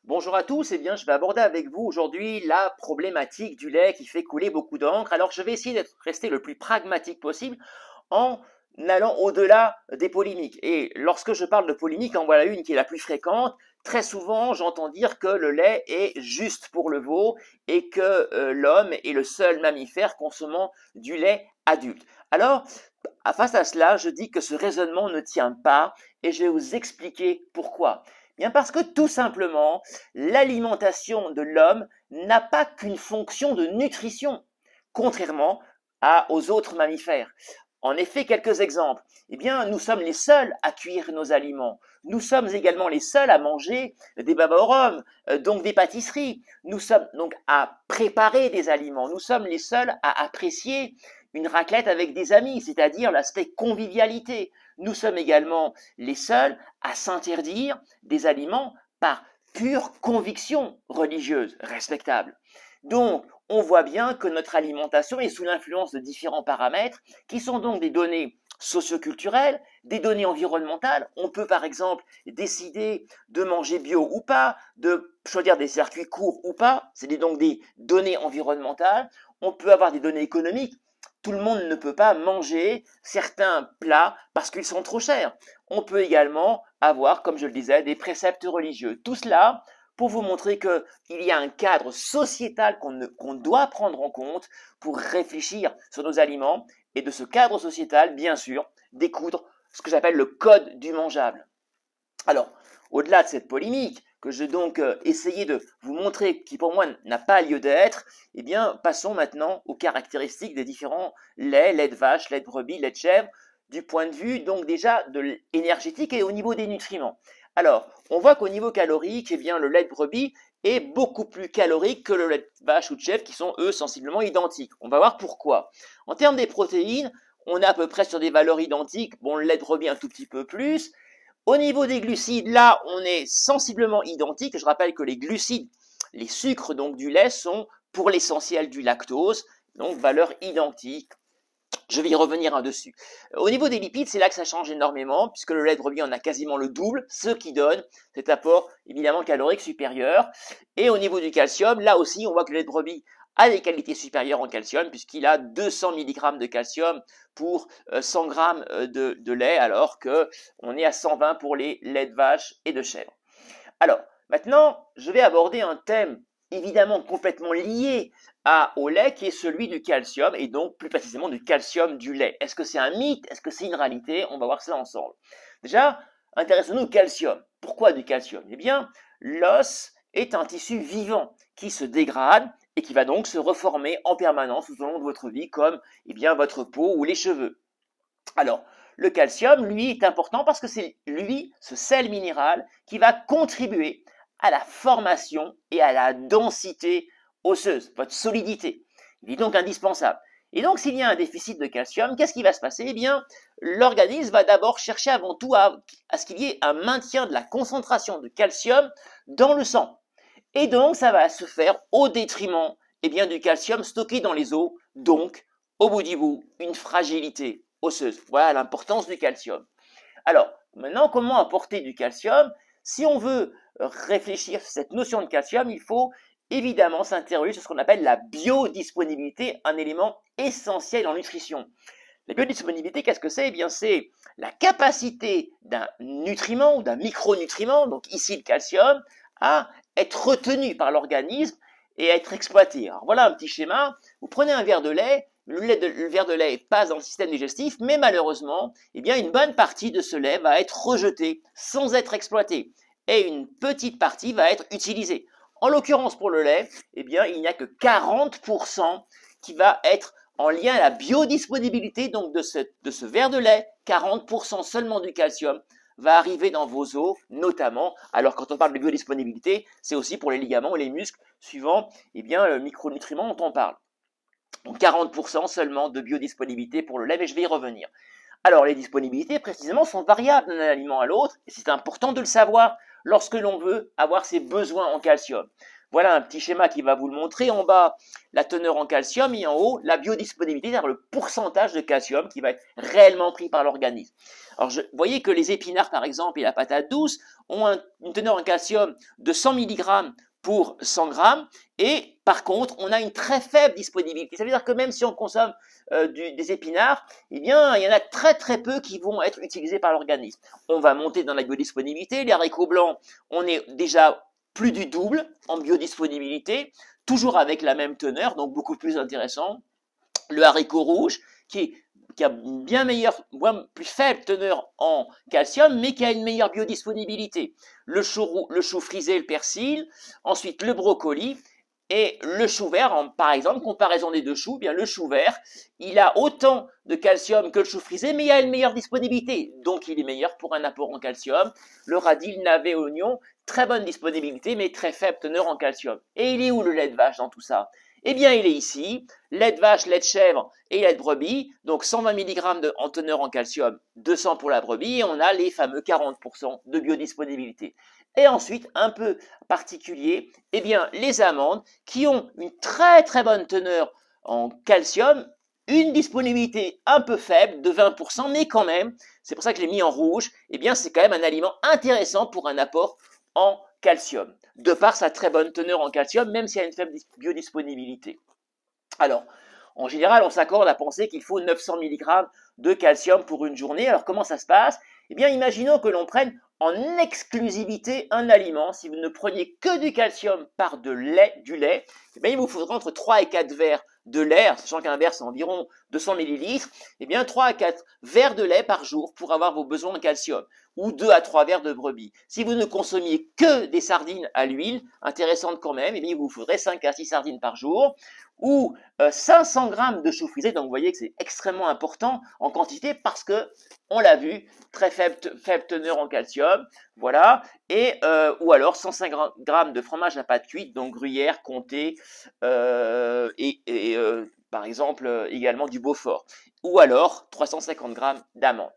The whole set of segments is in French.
Bonjour à tous, bien, je vais aborder avec vous aujourd'hui la problématique du lait qui fait couler beaucoup d'encre. Alors, je vais essayer d'être resté le plus pragmatique possible en allant au-delà des polémiques. Et lorsque je parle de polémique, en voilà une qui est la plus fréquente. Très souvent, j'entends dire que le lait est juste pour le veau et que l'homme est le seul mammifère consommant du lait adulte. Alors, face à cela, je dis que ce raisonnement ne tient pas et je vais vous expliquer pourquoi. Bien parce que tout simplement, l'alimentation de l'homme n'a pas qu'une fonction de nutrition, contrairement aux autres mammifères. En effet, quelques exemples. Eh bien, nous sommes les seuls à cuire nos aliments. Nous sommes également les seuls à manger des baba au rhum, donc des pâtisseries. Nous sommes donc à préparer des aliments. Nous sommes les seuls à apprécier une raclette avec des amis, c'est-à-dire l'aspect convivialité. Nous sommes également les seuls à s'interdire des aliments par pure conviction religieuse respectable. Donc, on voit bien que notre alimentation est sous l'influence de différents paramètres qui sont donc des données socioculturelles, des données environnementales. On peut par exemple décider de manger bio ou pas, de choisir des circuits courts ou pas, c'est donc des données environnementales. On peut avoir des données économiques. Tout le monde ne peut pas manger certains plats parce qu'ils sont trop chers. On peut également avoir, comme je le disais, des préceptes religieux. Tout cela pour vous montrer qu'il y a un cadre sociétal qu'on doit prendre en compte pour réfléchir sur nos aliments et de ce cadre sociétal, bien sûr, découdre ce que j'appelle le code du mangeable. Alors, au-delà de cette polémique, que je vais donc essayer de vous montrer, qui pour moi n'a pas lieu d'être, eh bien, passons maintenant aux caractéristiques des différents laits, lait de vache, lait de brebis, lait de chèvre, du point de vue donc déjà de l'énergétique et au niveau des nutriments. Alors, on voit qu'au niveau calorique, eh bien, le lait de brebis est beaucoup plus calorique que le lait de vache ou de chèvre, qui sont eux sensiblement identiques. On va voir pourquoi. En termes des protéines, on est à peu près sur des valeurs identiques. Bon, le lait de brebis un tout petit peu plus. Au niveau des glucides, là, on est sensiblement identique. Je rappelle que les glucides, les sucres donc du lait, sont pour l'essentiel du lactose, donc valeur identique. Je vais y revenir dessus. Au niveau des lipides, c'est là que ça change énormément, puisque le lait de brebis en a quasiment le double, ce qui donne cet apport évidemment calorique supérieur. Et au niveau du calcium, là aussi, on voit que le lait de brebis a des qualités supérieures en calcium, puisqu'il a 200 mg de calcium pour 100 g de lait, alors qu'on est à 120 pour les laits de vache et de chèvre. Alors, maintenant, je vais aborder un thème évidemment complètement lié au lait, qui est celui du calcium, et donc plus précisément du calcium du lait. Est-ce que c'est un mythe? Est-ce que c'est une réalité? On va voir ça ensemble. Déjà, intéressons-nous au calcium. Pourquoi du calcium? Eh bien, l'os est un tissu vivant qui se dégrade et qui va donc se reformer en permanence tout au long de votre vie, comme votre peau ou les cheveux. Alors, le calcium, lui, est important parce que c'est lui, ce sel minéral, qui va contribuer à la formation et à la densité osseuse, votre solidité. Il est donc indispensable. Et donc, s'il y a un déficit de calcium, qu'est-ce qui va se passer? Eh bien, l'organisme va d'abord chercher avant tout à ce qu'il y ait un maintien de la concentration de calcium dans le sang. Et donc, ça va se faire au détriment du calcium stocké dans les os, donc, au bout du bout, une fragilité osseuse. Voilà l'importance du calcium. Alors, maintenant, comment apporter du calcium? Si on veut réfléchir sur cette notion de calcium, il faut évidemment s'interroger sur ce qu'on appelle la biodisponibilité, un élément essentiel en nutrition. La biodisponibilité, qu'est-ce que c'est? Eh bien, c'est la capacité d'un nutriment ou d'un micronutriment, donc ici le calcium, à être retenu par l'organisme et à être exploité. Alors, voilà un petit schéma. Vous prenez un verre de lait, le verre de lait passe dans le système digestif, mais malheureusement, eh bien, une bonne partie de ce lait va être rejetée sans être exploitée. Et une petite partie va être utilisée. En l'occurrence, pour le lait, eh bien, il n'y a que 40% qui va être en lien à la biodisponibilité donc de ce verre de lait. 40% seulement du calcium va arriver dans vos os, notamment. Alors, quand on parle de biodisponibilité, c'est aussi pour les ligaments ou les muscles, suivant le micronutriment dont on parle. Donc 40% seulement de biodisponibilité pour le lait, mais je vais y revenir. Alors, les disponibilités, précisément, sont variables d'un aliment à l'autre, et c'est important de le savoir lorsque l'on veut avoir ses besoins en calcium. Voilà un petit schéma qui va vous le montrer. En bas, la teneur en calcium et en haut, la biodisponibilité, c'est-à-dire le pourcentage de calcium qui va être réellement pris par l'organisme. Alors, vous voyez que les épinards, par exemple, et la patate douce ont une teneur en calcium de 100 mg pour 100 grammes, et par contre, on a une très faible disponibilité. Ça veut dire que même si on consomme des épinards, eh bien, il y en a très très peu qui vont être utilisés par l'organisme. On va monter dans la biodisponibilité. Les haricots blancs, on est déjà plus du double en biodisponibilité, toujours avec la même teneur, donc beaucoup plus intéressant. Le haricot rouge, qui a une bien meilleure, plus faible teneur en calcium, mais qui a une meilleure biodisponibilité. Le chou frisé, le persil, ensuite le brocoli et le chou vert. Par exemple, comparaison des deux choux, bien le chou vert, il a autant de calcium que le chou frisé, mais il a une meilleure disponibilité, donc il est meilleur pour un apport en calcium. Le radis, le navet, oignon, très bonne disponibilité, mais très faible teneur en calcium. Et il est où le lait de vache dans tout ça? Eh bien, il est ici, lait de vache, lait de chèvre et lait de brebis, donc 120 mg en teneur en calcium, 200 pour la brebis, et on a les fameux 40% de biodisponibilité. Et ensuite, un peu particulier, eh bien, les amandes qui ont une très très bonne teneur en calcium, une disponibilité un peu faible de 20%, mais quand même, c'est pour ça que je l'ai mis en rouge, eh bien, c'est quand même un aliment intéressant pour un apport en calcium, de par sa très bonne teneur en calcium, même s'il y a une faible biodisponibilité. Alors, en général, on s'accorde à penser qu'il faut 900 mg de calcium pour une journée. Alors, comment ça se passe? Eh bien, imaginons que l'on prenne en exclusivité un aliment. Si vous ne preniez que du calcium par du lait, eh bien, il vous faudra entre 3 et 4 verres de lait, sachant qu'un verre c'est environ 200 ml, eh bien 3 à 4 verres de lait par jour pour avoir vos besoins en calcium, ou 2 à 3 verres de brebis. Si vous ne consommiez que des sardines à l'huile, intéressantes quand même, eh bien, il vous faudrait 5 à 6 sardines par jour, ou 500 g de chou frisé, donc vous voyez que c'est extrêmement important en quantité parce que, on l'a vu, très faible teneur en calcium, voilà, et ou alors 105 g de fromage à pâte cuite, donc gruyère, comté, par exemple également du Beaufort, ou alors 350 g d'amandes.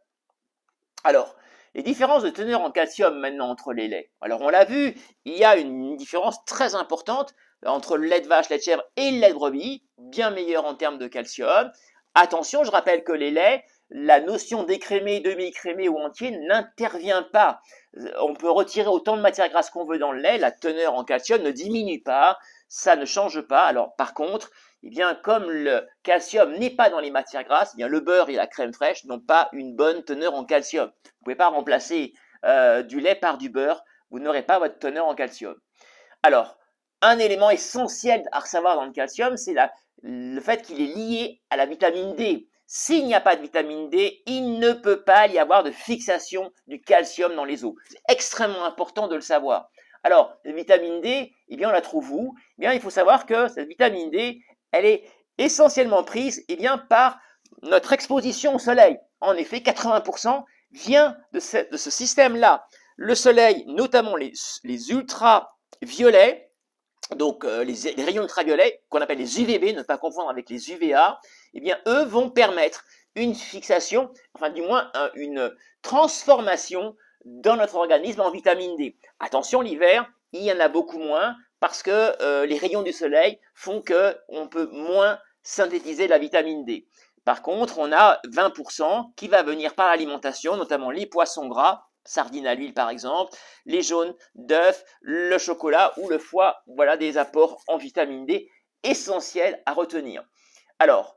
Alors, les différences de teneur en calcium maintenant entre les laits. Alors on l'a vu, il y a une différence très importante entre le lait de vache, lait de chèvre et le lait de brebis, bien meilleur en termes de calcium. Attention, je rappelle que les laits, la notion d'écrémé, demi-écrémé ou entier n'intervient pas. On peut retirer autant de matière grasse qu'on veut dans le lait, la teneur en calcium ne diminue pas, ça ne change pas. Alors par contre, eh bien, comme le calcium n'est pas dans les matières grasses, eh bien, le beurre et la crème fraîche n'ont pas une bonne teneur en calcium. Vous ne pouvez pas remplacer du lait par du beurre, vous n'aurez pas votre teneur en calcium. Alors, un élément essentiel à savoir dans le calcium, c'est le fait qu'il est lié à la vitamine D. S'il n'y a pas de vitamine D, il ne peut pas y avoir de fixation du calcium dans les os. C'est extrêmement important de le savoir. Alors, la vitamine D, eh bien, on la trouve où? Eh bien, il faut savoir que cette vitamine D, elle est essentiellement prise par notre exposition au soleil. En effet, 80% vient de ce système-là. Le soleil, notamment les ultraviolets, donc les rayons ultraviolets, qu'on appelle les UVB, ne pas confondre avec les UVA, eh bien, eux vont permettre une fixation, enfin du moins une transformation dans notre organisme en vitamine D. Attention, l'hiver, il y en a beaucoup moins parce que les rayons du soleil font qu'on peut moins synthétiser la vitamine D. Par contre, on a 20% qui va venir par l'alimentation, notamment les poissons gras, sardines à l'huile par exemple, les jaunes d'œufs, le chocolat ou le foie, voilà des apports en vitamine D essentiels à retenir. Alors,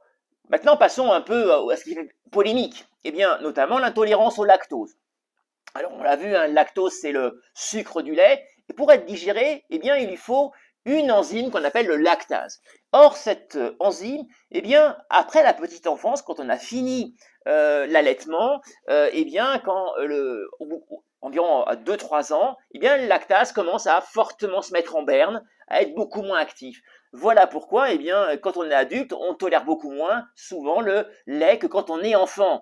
maintenant passons un peu à ce qui fait polémique, eh bien notamment l'intolérance au lactose. Alors on l'a vu, le lactose c'est le sucre du lait, et pour être digéré, eh bien il lui faut une enzyme qu'on appelle le lactase. Or cette enzyme, eh bien après la petite enfance, quand on a fini l'allaitement, eh bien quand environ à 2-3 ans, eh bien le lactase commence à fortement se mettre en berne, à être beaucoup moins actif. Voilà pourquoi, eh bien, quand on est adulte, on tolère beaucoup moins souvent le lait que quand on est enfant.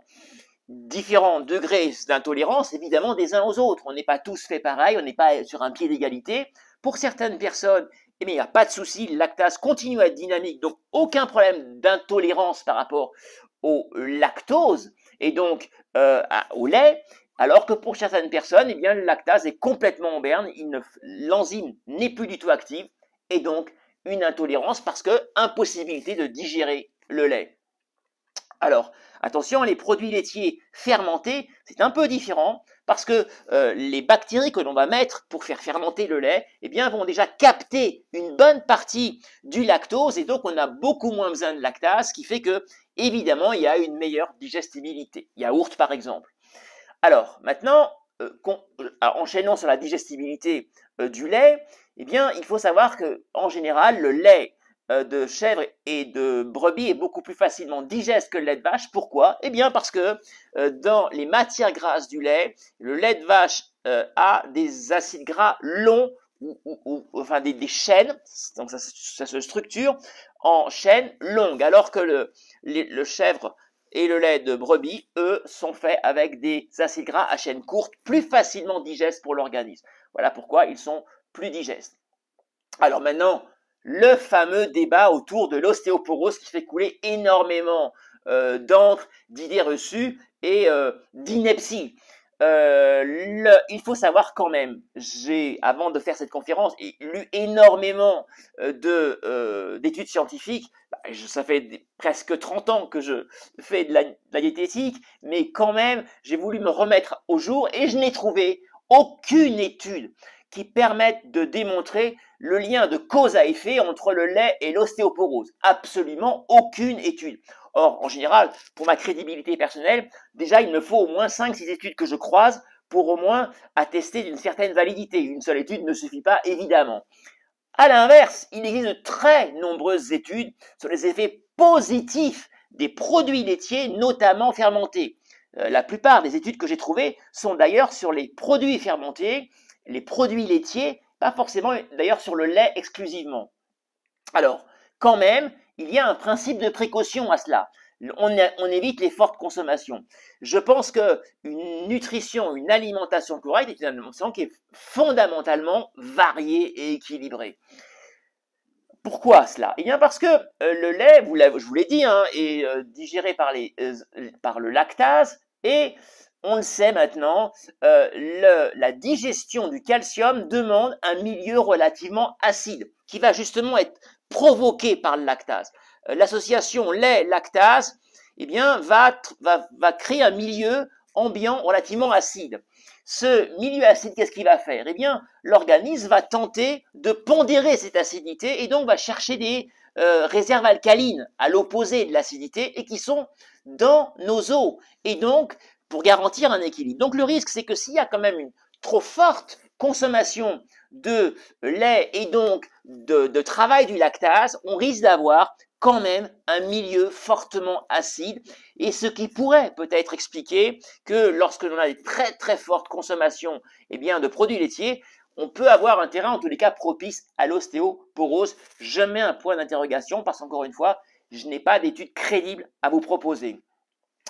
Différents degrés d'intolérance, évidemment, des uns aux autres. On n'est pas tous fait pareil, on n'est pas sur un pied d'égalité. Pour certaines personnes, eh bien, il n'y a pas de souci, le lactase continue à être dynamique, donc aucun problème d'intolérance par rapport au lactose et donc au lait, alors que pour certaines personnes, eh bien, le lactase est complètement en berne, l'enzyme n'est plus du tout active et donc une intolérance parce que impossibilité de digérer le lait. Alors, attention, les produits laitiers fermentés, c'est un peu différent parce que les bactéries que l'on va mettre pour faire fermenter le lait, eh bien, vont déjà capter une bonne partie du lactose et donc on a beaucoup moins besoin de lactase, ce qui fait que, évidemment, il y a une meilleure digestibilité. Yaourt, par exemple. Alors, maintenant, enchaînant sur la digestibilité du lait, eh bien, il faut savoir que, en général, le lait de chèvre et de brebis est beaucoup plus facilement digeste que le lait de vache. Pourquoi? Eh bien, parce que dans les matières grasses du lait, le lait de vache a des acides gras longs enfin des chaînes, donc ça se structure en chaînes longues, alors que le chèvre et le lait de brebis, eux, sont faits avec des acides gras à chaîne courte, plus facilement digestes pour l'organisme. Voilà pourquoi ils sont plus digestes. Alors maintenant, le fameux débat autour de l'ostéoporose qui fait couler énormément d'encre, d'idées reçues et d'inepties. Il faut savoir quand même, avant de faire cette conférence, lu énormément d'études scientifiques. Ça fait presque 30 ans que je fais de la diététique, mais quand même, j'ai voulu me remettre au jour et je n'ai trouvé aucune étude qui permette de démontrer le lien de cause à effet entre le lait et l'ostéoporose. Absolument aucune étude. Or, en général, pour ma crédibilité personnelle, déjà, il me faut au moins 5-6 études que je croise pour au moins attester d'une certaine validité. Une seule étude ne suffit pas, évidemment. À l'inverse, il existe de très nombreuses études sur les effets positifs des produits laitiers, notamment fermentés. La plupart des études que j'ai trouvées sont d'ailleurs sur les produits fermentés, les produits laitiers, pas forcément d'ailleurs sur le lait exclusivement. Alors, quand même, il y a un principe de précaution à cela. On évite les fortes consommations. Je pense qu'une nutrition, une alimentation correcte est une alimentation qui est fondamentalement variée et équilibrée. Pourquoi cela? Eh bien parce que le lait, je vous l'ai dit, hein, est digéré par le lactase et on le sait maintenant, la digestion du calcium demande un milieu relativement acide qui va justement être provoqué par le lactase. L'association lait-lactase eh bien, va créer un milieu ambiant relativement acide. Ce milieu acide, qu'est-ce qu'il va faire? Eh bien, l'organisme va tenter de pondérer cette acidité et donc va chercher des réserves alcalines à l'opposé de l'acidité et qui sont dans nos eaux. Et donc, pour garantir un équilibre. Donc, le risque, c'est que s'il y a quand même une trop forte consommation de lait et donc de travail du lactase, on risque d'avoir quand même un milieu fortement acide et ce qui pourrait peut-être expliquer que lorsque l'on a des très très fortes consommations eh bien, de produits laitiers, on peut avoir un terrain en tous les cas propice à l'ostéoporose. Je mets un point d'interrogation parce qu'encore une fois, je n'ai pas d'études crédibles à vous proposer.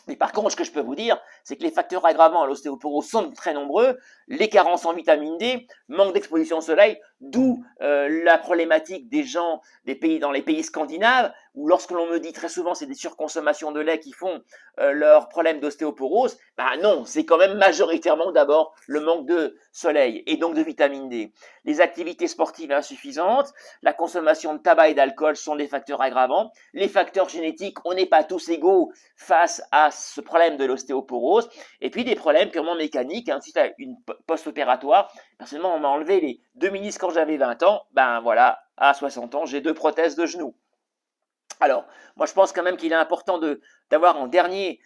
Mais par contre, ce que je peux vous dire, c'est que les facteurs aggravants à l'ostéoporose sont très nombreux. Les carences en vitamine D, manque d'exposition au soleil, d'où la problématique des gens dans les pays scandinaves, où lorsque l'on me dit très souvent c'est des surconsommations de lait qui font leur problème d'ostéoporose, ben non, c'est quand même majoritairement d'abord le manque de soleil et donc de vitamine D. Les activités sportives insuffisantes, la consommation de tabac et d'alcool sont des facteurs aggravants. Les facteurs génétiques, on n'est pas tous égaux face à ce problème de l'ostéoporose. Et puis des problèmes purement mécaniques, hein, suite à une post-opératoire. Personnellement, on m'a enlevé les 2 ménisques quand j'avais 20 ans. Ben voilà, à 60 ans, j'ai 2 prothèses de genoux. Alors, moi je pense quand même qu'il est important d'avoir mon dernier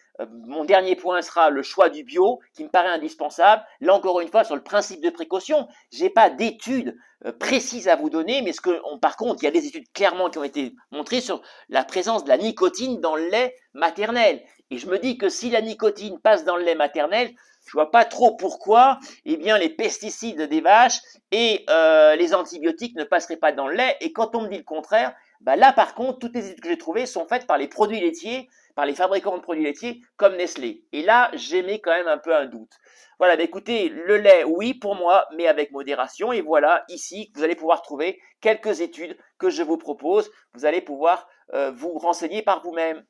point sera le choix du bio, qui me paraît indispensable. Là encore une fois, sur le principe de précaution, je n'ai pas d'études précises à vous donner, mais par contre, il y a des études clairement qui ont été montrées sur la présence de la nicotine dans le lait maternel. Et je me dis que si la nicotine passe dans le lait maternel, je vois pas trop pourquoi eh bien, les pesticides des vaches et les antibiotiques ne passeraient pas dans le lait. Et quand on me dit le contraire, bah là, par contre, toutes les études que j'ai trouvées sont faites par les produits laitiers, par les fabricants de produits laitiers comme Nestlé. Et là, j'émets quand même un peu un doute. Voilà, bah écoutez, le lait, oui, pour moi, mais avec modération. Et voilà, ici, vous allez pouvoir trouver quelques études que je vous propose. Vous allez pouvoir vous renseigner par vous-même.